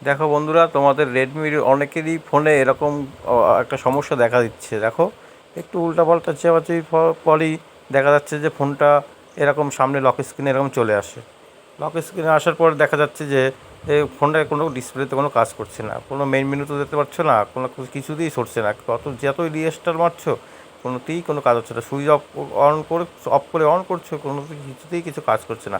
দেখো বন্ধুরা, তোমাদের রেডমির অনেকেরই ফোনে এরকম একটা সমস্যা দেখা দিচ্ছে। দেখো, একটু উল্টাপাল্টা চেপাচেপি পরই দেখা যাচ্ছে যে ফোনটা এরকম সামনে লক স্ক্রিনে এরকম চলে আসে। লক স্ক্রিনে আসার পর দেখা যাচ্ছে যে এই ফোনটায় কোনো ডিসপ্লেতে কোনো কাজ করছে না, কোনো মেইন মেনু তো দেখতে পাচ্ছ না, কোনো কিছুতেই সরছে না। যতই রিস্টার্ট মারছো কোনোতেই কোনো কাজ হচ্ছে না। সুইচ অফ করে অন করছো, কিছুতেই কিছু কাজ করছে না।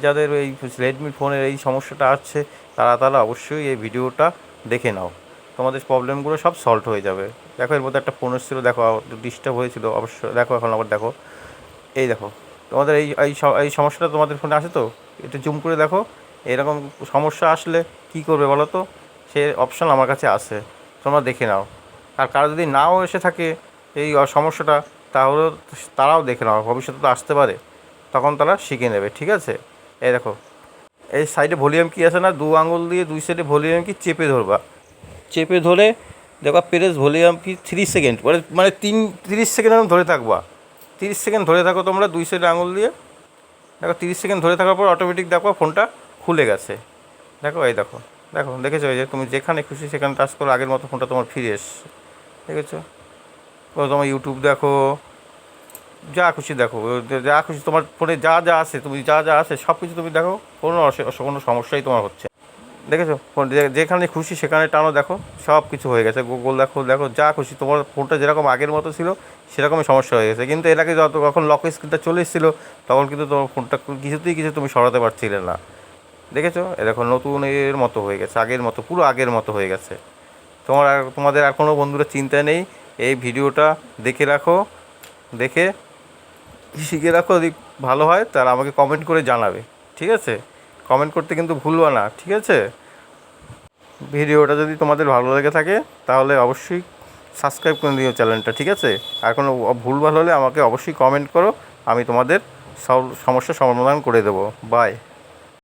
যাদের এই রেডমি ফোনের এই সমস্যাটা আসছে তারা অবশ্যই এই ভিডিওটা দেখে নাও, তোমাদের প্রবলেমগুলো সব সলভ হয়ে যাবে। দেখো, এর মধ্যে একটা ফোন এসেছিলো, দেখো ডিস্টার্ব হয়েছিল অবশ্য। দেখো এখন আবার দেখো, এই দেখো তোমাদের এই সমস্যাটা তোমাদের ফোনে আসে তো, একটু জুম করে দেখো। এরকম সমস্যা আসলে কী করবে বলো তো, সে অপশান আমার কাছে আছে, তোমরা দেখে নাও। আর কারো যদি নাও এসে থাকে এই সমস্যাটা, তাহলে তারাও দেখে নাও, ভবিষ্যতে তো আসতে পারে, তখন তারা শিখে নেবে। ঠিক আছে, এই দেখো, এই সাইডে ভলিউম কি আছে না, আঙুল দিয়ে দুই সাইডে ভলিউম কি চেপে ধরবা, চেপে ধরে দেখো প্রেস ভলিউম কি 3 সেকেন্ড, মানে 30 সেকেন্ড এরকম ধরে থাকবা। 30 সেকেন্ড ধরে থাকো তোমরা দুই সাইডে আঙুল দিয়ে। দেখো 30 সেকেন্ড ধরে থাকার পর অটোমেটিক দেখো ফোনটা খুলে গেছে। দেখো, এই দেখো, দেখো দেখেছো, এই যে তুমি যেখানে খুশি সেখানে টাচ করো, আগের মতো ফোনটা তোমার ফিরে এসছে। দেখেছো, ও তোমার ইউটিউব দেখো, যা খুশি দেখো, যা খুশি তোমার ফোনে যা যা আছে, তুমি যা যা আছে সব কিছু তুমি দেখো, কোনো সমস্যাই তোমার হচ্ছে। দেখেছো, ফোন যেখানে খুশি সেখানে টানো, দেখো সব কিছু হয়ে গেছে। গুগল দেখো, দেখো যা খুশি, তোমার ফোনটা যেরকম আগের মতো ছিল সেরকমই সমস্যা হয়ে গেছে। কিন্তু এর আগে যখন লক স্ক্রিনটা চলে এসেছিলো তখন কিন্তু তোমার ফোনটা কিছুতেই কিছু তুমি সরাতে পারছিলে না। দেখেছো, এরকম নতুন এর মতো হয়ে গেছে, আগের মতো, পুরো আগের মতো হয়ে গেছে। তোমাদের আর কোনো বন্ধুরা চিন্তা নেই, এই ভিডিওটা দেখে রাখো, দেখে শিখে রাখো। যদি ভালো হয় তাহলে আমাকে কমেন্ট করে জানাবে। ঠিক আছে, কমেন্ট করতে কিন্তু ভুলবা না। ঠিক আছে, ভিডিওটা যদি তোমাদের ভালো লেগে থাকে তাহলে অবশ্যই সাবস্ক্রাইব করে দিও চ্যানেলটা। ঠিক আছে, আর কোনো ভুলভাল হলে আমাকে অবশ্যই কমেন্ট করো, আমি তোমাদের সব সমস্যার সমাধান করে দেবো। বাই।